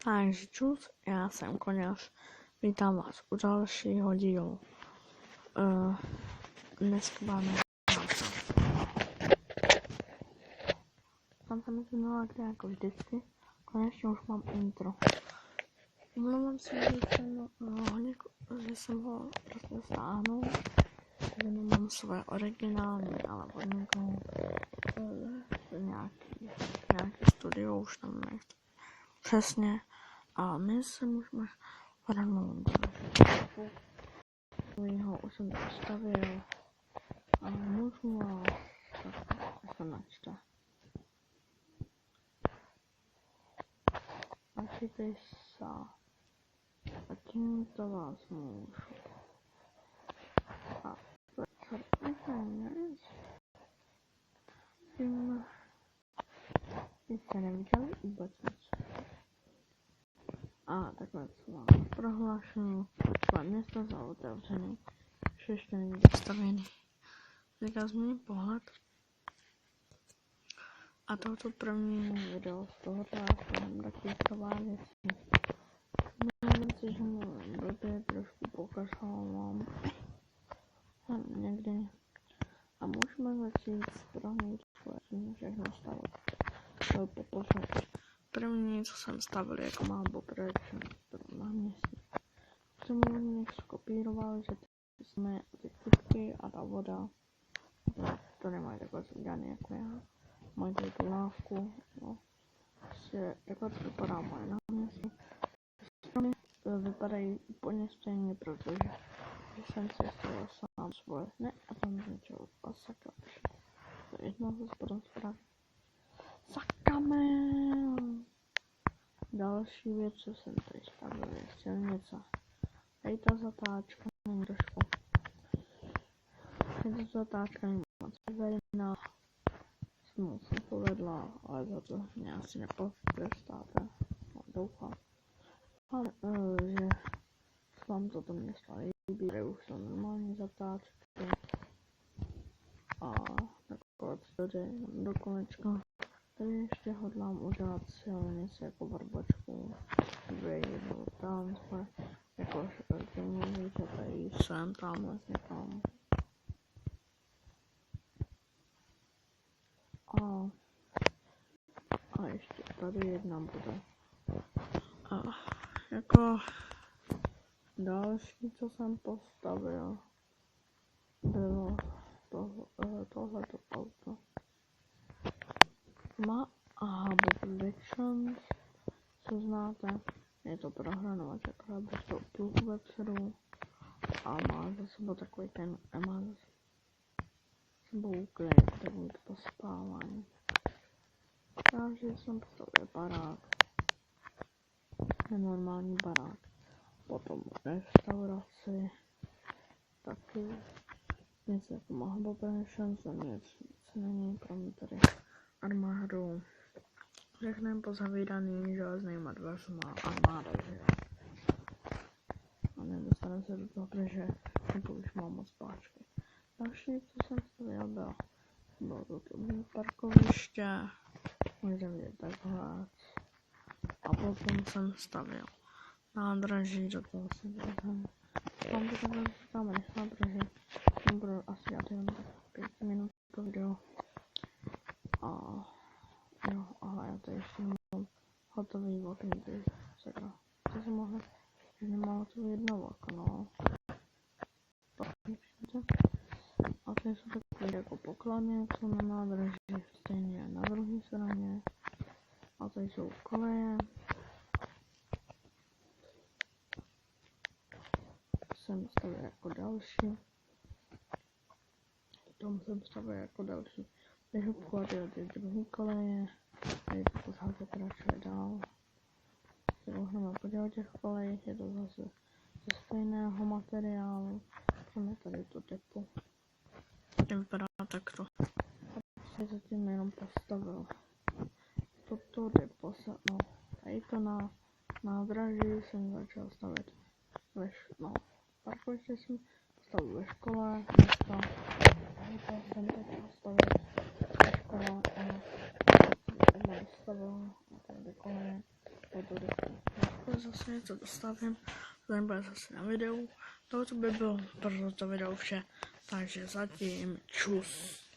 Takže čus, já jsem Koněz, vítám vás u dalšího dílu. Dneska máme tam se mi změnila kde jako vždycky, konečně už mám intro. Omlouvám se, že jsem ho prostě stáhnul, že nemám své originální, ale od někoho nějaký studio, už tam nechci přesně. A my se můžeme vrhnout do našeho už jsem to postavil a můžu vás tak se načte. Načíte se a tímto vás můžu. A tím jste neviděli vůbec nic. A takhle co mám prohlášení, dva města za otevřený, ještě není dostavený. Teďka změním pohled. A tohoto první video z tohoto jsem takový prováděcí. Myslím si, že mu blbě trošku pokašlám někdy. A můžeme začít s první všechno stavit. První, co jsem stavil jako Malbo Production na městě. Jsem něco kopíroval, že jsme ty kytky a ta voda. To nemají takhle udělané jako já. Mají tady tu lávku, no. Prostě takhle to vypadá moje náměstí. Stromy vypadají úplně stejně, protože jsem si stavil sám svoje. Ne, a tam zničil a sakra. To je jedno ze spodem zprávy. Sakamel! Další věc, co jsem tady stavil, je silnice. Tady ta zatáčka není trošku. Je to zatáčka není moc veřejná. Jsem povedla, ale za to mě asi nepotrestáte. No, doufám. Ale že vám to město líbí, že už jsou normální zatáčky. A takové tady do kolečka. Tady ještě hodlám udělat silnici jako barbačku. Rail, transfer, jako ty mluvíte tady sem, tamhle někam. A ještě tady jedna bude. A jako další, co jsem postavil, bylo tohleto auto. Má Malbo Productions, co znáte, je to prohránovač, akorát bez toho pluhu vepředu a má za sebou takový ten, má za sebou klid, takový to pospávání. Takže jsem postavil barák, nenormální barák, potom restauraci, taky něco jako Malbo Productions, a nic není, pro mě tady armádu. Řekneme pozavíraný železnýma dveřma armáda, že? A nedostane se do toho, protože už mám moc páčky. Další, co jsem stavil, bylo to parkoviště, můžete vidět takhle. A potom jsem stavil nádraží, do toho jsem stavil. Mám to takhle říkáme nechám, protože jsem budu asi dělat jen 5 minut to video. A jo, aha, já to ještě mám hotový okno, takže sakra, co jsem mohla, že nemám hotový jedno okno. A tady jsou takové jako pokladny, co na nádraží, stejně na druhé straně. A tady jsou koleje. Jsem stavil jako další. Tom jsem stavil jako další. Takže obchvat je ty druhé koleje. Tady to pořád pokračuje dál. Se můžeme podívat těch kolejích, je to zase ze stejného materiálu. Kromě tady to depo. To vypadá takto. A se zatím jenom postavil. Toto depo se, no, tady to na nádraží jsem začal stavit no, parkoviště jsem postavil ve škole, dneska tady to jsem teď postavil ve škole a dostavil a tady koleje. Zase něco dostavím, ten bude zase na videu. To by bylo pro toto video vše, takže zatím čus.